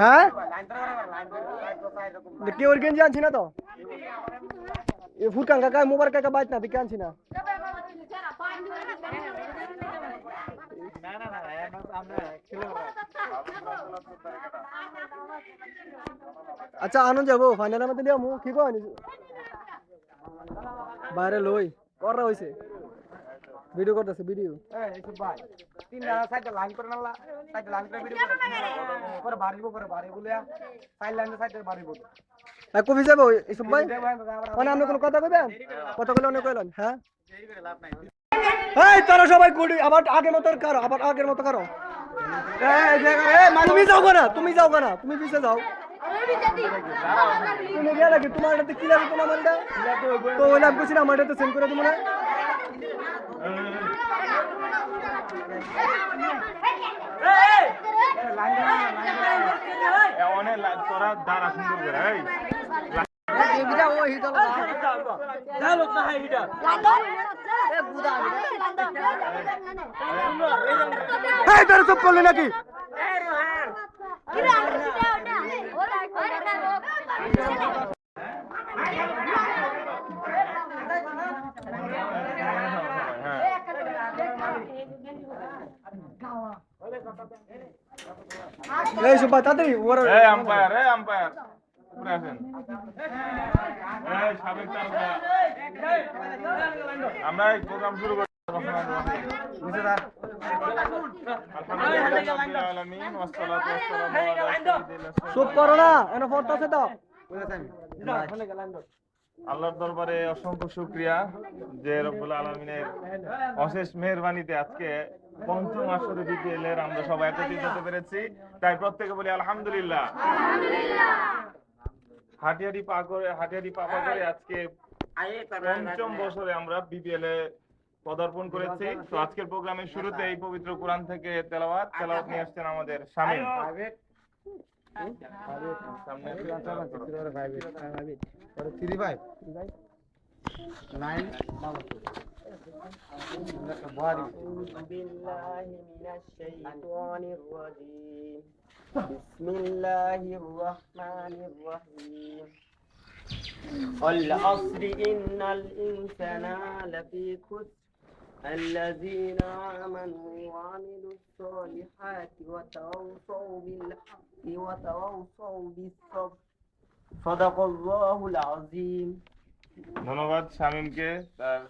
হ্যাঁ কি ওর গেঞ্জি আনছি না তো এ ফুরকান কাকা মোবার কাকা বাইত না দিকে আনছি না আচ্ছা আনন্দ যাবো ফাইনালের মধ্যে দিও মু কি কয় বাইরে লই করা হইছে ভিডিও করতেছে ভিডিও এই সব ভাই তিন লাইন সাইড লাইন করে নালা সাইড লাইন করে ভিডিও করে বাড়ি বলিয়া সাইড লাইনে সাইড বাড়ি বল এক কবি যাবো এসব ভাই মানে আপনি কোনো কথা কইবেন কথা কইলে অনেক কইলেন হ্যাঁ এই তোরা সবাই গুডি আবার আগের মতো করো আবার আগের মতো করো তুমি যাও না তুমি যাও না তুমি পিছে যাও তুমি গেলে কি তোমার এটা কি লাগে তোমার এটা তো ওই লাভ করছি না আমার এটা সেন্ড করে দেবো না তোরা দাঁড়া সুন্দর করে সব করলে নাকি এই সব তাড়াতাড়ি এই আম্পায়ার উপরে আসেন এই সাবেক তারকা আমরা এই প্রোগ্রাম শুরু করি সব করো না এনে ফটো আছে তো আল্লাহর দরবারে অসংখ্য শুকরিয়া যে রব্বুল আলামিনের অশেষ মেহেরবানিতে আজকে পঞ্চম আসরে বিপিএল এর আমরা সবাই একত্রিত হতে পেরেছি তাই প্রত্যেকে বলি আলহামদুলিল্লাহ হাটিয়ারি পা করে আজকে পঞ্চম বছরে আমরা বিপিএল এ পদার্পণ করেছি তো আজকের প্রোগ্রামের শুরুতে এই পবিত্র কোরআন থেকে তেলাওয়াত নিয়ে আসছেন আমাদের শামীম বিসমিল্লাহির রহমানির রহিম والعصر إن الإنسان لفي خسر الذين آمنوا وعملوا الصالحات وتواصوا بالحق وتواصوا بالصبر صدق الله العظيم ধন্যবাদ শামীমকে তার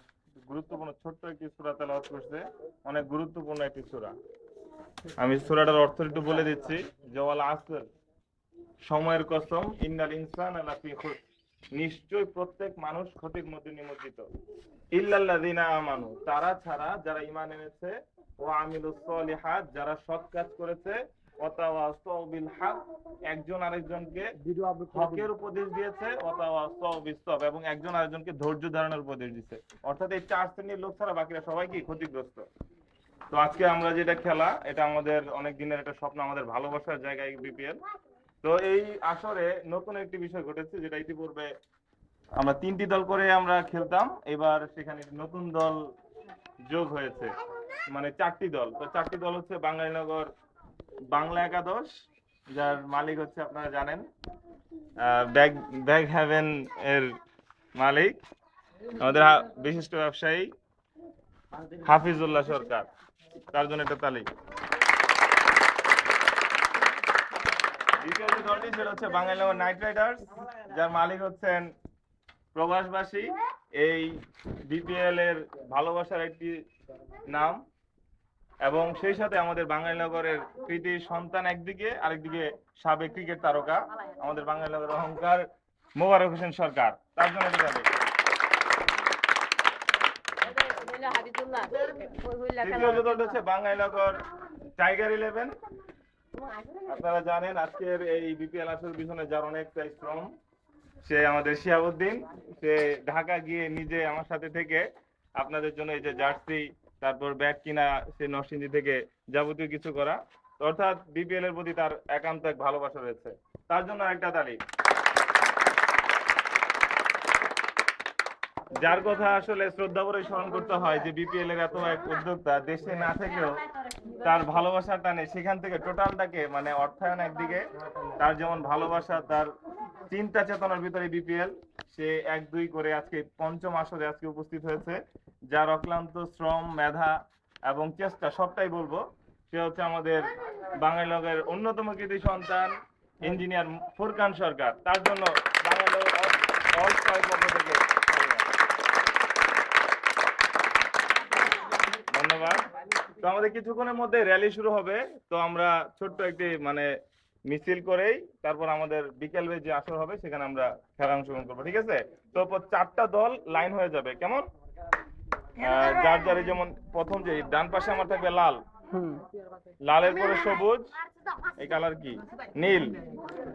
গুরুত্বপূর্ণ ছোট্ট একটি সূরা তেলাওয়াত করছে অনেক গুরুত্বপূর্ণ একটি সূরা আমি সূরাটার অর্থ একটু বলে দিচ্ছি ওয়াল আসর সময়ের কসম ইন্নাল ইনসানা লাফি খুসর নিশ্চয় প্রত্যেক মানুষ ক্ষতির মধ্যে নিমজ্জিত ইল্লাল্লাযিনা আমানু তারা ছাড়া যারা ঈমান এনেছে ও আমিলুস সলিহাত যারা সৎ কাজ করেছে ওয়াতাওয়াসাউ বিল হক একজন আরেকজনকে হকের উপদেশ দিয়েছে ওয়াতাওয়াসাউ বিস সবর এবং একজন আরেকজনকে ধৈর্য ধারণের উপদেশ দিয়েছে অর্থাৎ এই চার শ্রেণীর লোক ছাড়া বাকিরা সবাই কি ক্ষতিগ্রস্ত তো আজকে আমরা যেটা খেলা এটা আমাদের অনেক দিনের একটা স্বপ্ন আমাদের ভালোবাসার জায়গায় বিপিএল তো এই আসরে নতুন একটি বিষয় ঘটেছে যেটা ইতিপূর্বে আমরা 3টি দল করে আমরা খেলতাম এবার সেখানে নতুন দল যোগ হয়েছে মানে 4টি দল তো 4টি দল হচ্ছে বাঙালিনগর বাংলা একাদশ যার মালিক হচ্ছে আপনারা জানেন ব্যাগ হ্যাভেন এর মালিক আমাদের বিশিষ্ট ব্যবসায়ী হাফিজুল্লাহ সরকার তার জন্য একটা তালি দ্বিতীয় যে দলটি সেটা হচ্ছে বাঙালিনগর নাইট রাইডার্স যার মালিক হচ্ছেন প্রবাসবাসী এই বিপিএল এর ভালোবাসার একটি নাম এবং সেই সাথে আমাদের বাঙালিনগরের কৃতি সন্তান একদিকে আরেকদিকে সাবেক ক্রিকেট তারকা আমাদের বাঙালিনগরের অহংকার মোবারক হোসেন সরকার তার জন্য তৃতীয় যে দলটি হচ্ছে বাঙালিনগর টাইগার 11 আপনারা জানেন আজকের এই বিপিএল আসরের পিছনে যার অনেকটা শ্রম সে আমাদের শিহাবুদ্দিন সে ঢাকা গিয়ে নিজে আমার সাথে থেকে আপনাদের জন্য এই যে জার্সি তারপর ব্যাগ কিনা সে নরসিংদী থেকে যাবতীয় কিছু করা অর্থাৎ বিপিএল এর প্রতি তার একান্ত এক ভালোবাসা রয়েছে তার জন্য একটা তালি যার কথা আসলে শ্রদ্ধা করে স্মরণ করতে হয়, যে বিপিএল এর এত এক উদ্যোক্তা দেশে না থেকেও তার ভালোবাসার টানে সেখান থেকে টোটালটাকে মানে অর্থায়ন একদিকে, তার যেমন ভালোবাসা, তার চিন্তা চেতনার ভিতরে বিপিএল, সে 1-2 করে আজকে পঞ্চম আসরে আজকে উপস্থিত হয়েছে, যার অক্লান্ত শ্রম, মেধা এবং চেষ্টা সবটাই বলবো। সে হচ্ছে আমাদের বাঙালির অন্যতম কৃতি সন্তান ইঞ্জিনিয়ার ফুরকান সরকার। তার জন্য বাঙালি অল স্টার পক্ষ থেকে ধন্যবাদ। তো আমাদের কিছুক্ষণের মধ্যে র্যালি শুরু হবে, তো আমরা ছোট্ট একটি মানে মিছিল করেই তারপর আমাদের বিকেলে যে আসর হবে সেখানে আমরা খেলা অংশগ্রহণ করবো, ঠিক আছে? তো 4টা দল লাইন হয়ে যাবে, কেমন? যার যার যেমন প্রথম যে ডান পাশে আমার থাকবে লাল, লালের পরে সবুজ, এই কালার কি নীল,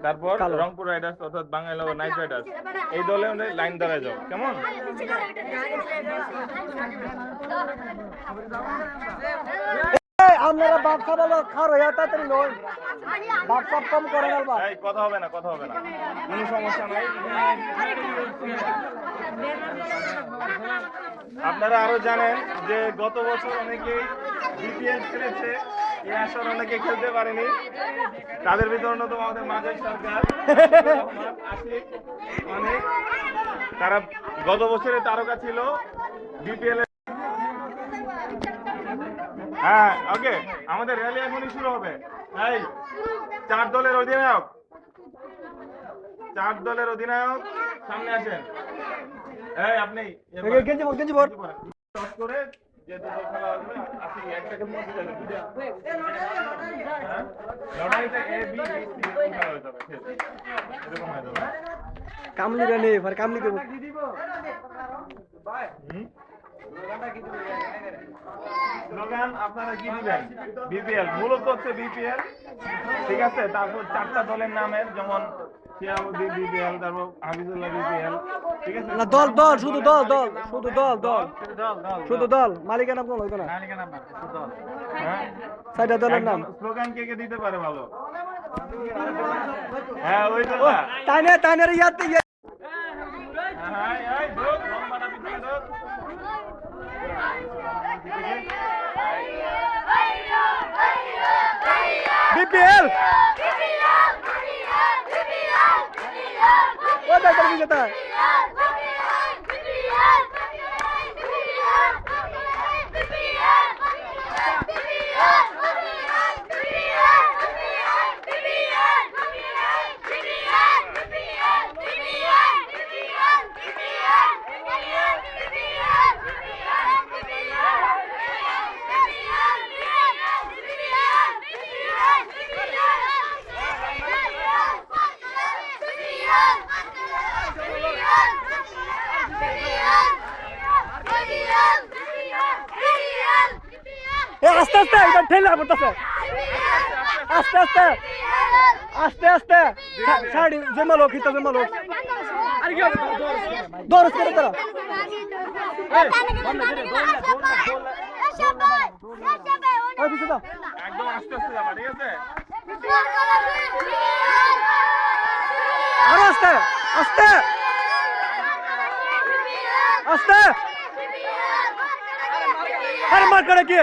তারপর রংপুর রাইডার্স অর্থাৎ বাংলা নাইট রাইডার্স, এই দলে লাইন দাঁড়ায় যাও, কেমন? আপনারা ব্যবসা বলো খার হয়ে তাড়াতাড়ি নয়, ব্যবসা কম করেন আলবা। এই কথা হবে না, কথা হবে না, কোনো সমস্যা নাই। আপনারা আরো জানেন যে গত বছর অনেকেই বিপিএল খেলেছে, এই আসর অনেকে খেলতে পারেনি, তাদের ভিতরে অন্যতম আমাদের মাঝের সরকার আশিক, অনেক তারা গত বছরের তারকা ছিল বিপিএল। হ্যাঁ ওকে, আমাদের র্যালি এখনই শুরু হবে। এই 4 দলের অধিনায়ক, 4 দলের অধিনায়ক সামনে আসেন। এই আপনি গেঞ্জি পর টস করে যে দুটো খেলা হবে, আপনি একটাকে মধ্যে যাবেন, লড়াইতে এ বি সি খেলা হয়ে যাবে, এরকম হয়ে যাবে। কামলিরা নেই আর কামলি দেব। স্লোগান আপনারা কি দিবেন? বিপিএল মূলত হচ্ছে বিপিএল, ঠিক আছে? তারপর 4টা দলের নামের, যেমন শিয়াবুদ্দিন বিপিএল, তারপর হাফিজুল্লাহ বিপিএল, ঠিক আছে? না দল দল শুধু দল দল শুধু দল দল শুধু দল, মালিকের নাম কোন হইতো না, হ্যাঁ, 6টা দলের নাম। স্লোগান কে কে দিতে পারে ভালো? হ্যাঁ ওই তো না, তাইনে ইয়াতে হ্যাঁ এই ঢোক লম্বাটা পিছনে ঢোক। বিপিএল ও দাদা বিজেতা আস্তে আস্তে এটা ঠেলা পড়তেছে, আস্তে আস্তে আস্তে আস্তে শাড়ি জমালো খিতা জমালো দৌড় করে তারা একদম আস্তে আস্তে যাবা, ঠিক আছে? আরো আস্তে আস্তে আস্তে अरे मार कड़ा की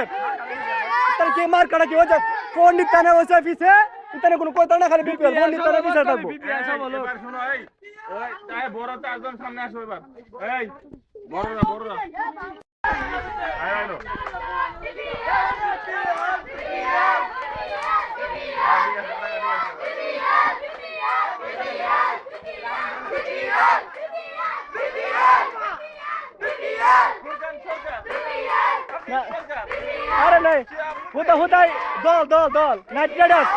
तर के मार कड़ा की वजह कौन निकता है वैसे पीछे इतने कोई तरह खाली बीपीएल कौन निकता है पीछे तक এবার শোনো, এই ওই তাই বড় 4 জন সামনে আসো এবার। এই বড়রা আয় আলো अरे नहीं होता दल दल दल नाइट राइडर्स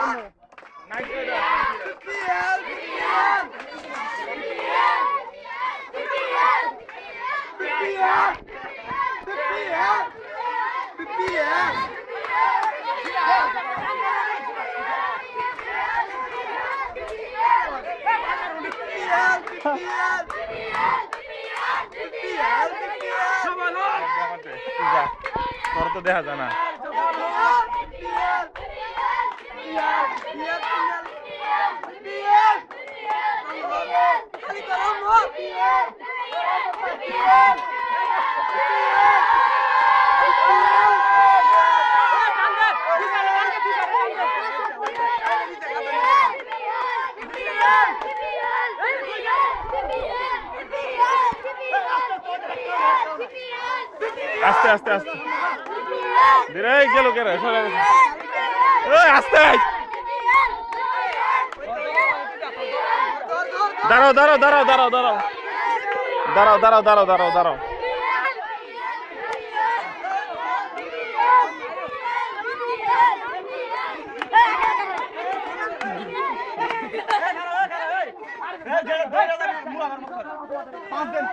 তোর তো দেখা যায় না। BPL আস্তে আস্তে ধীরে গেল কে রে সরে আস্তে দাঁড়াও দাঁড়াও দাঁড়াও দাঁড়াও দাঁড়াও দাঁড়াও দাঁড়াও দাঁড়াও দাঁড়াও দাঁড়াও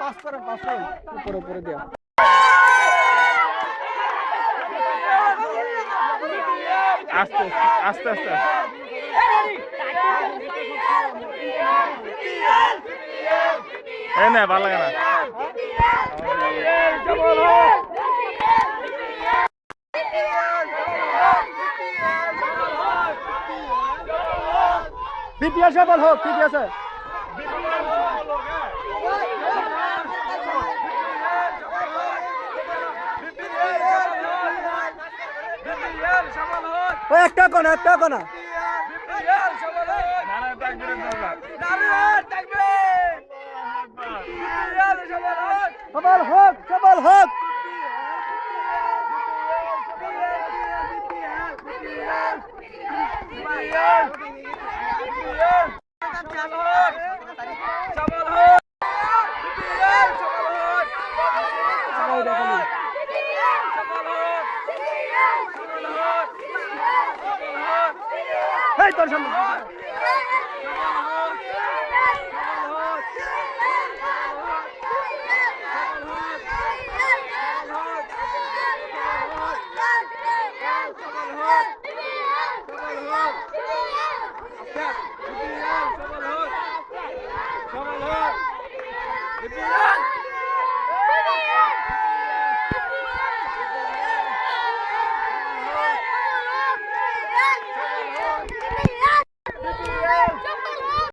পাস করেন উপরে উপরে দেওয়া আস্তে আস্তে আস্তে এই না ভালো লাগে না বিপিএল সফল হোক ঠিক আছে ওই একটা কোনা সফল হোক এই তোর সামনে সফল হোক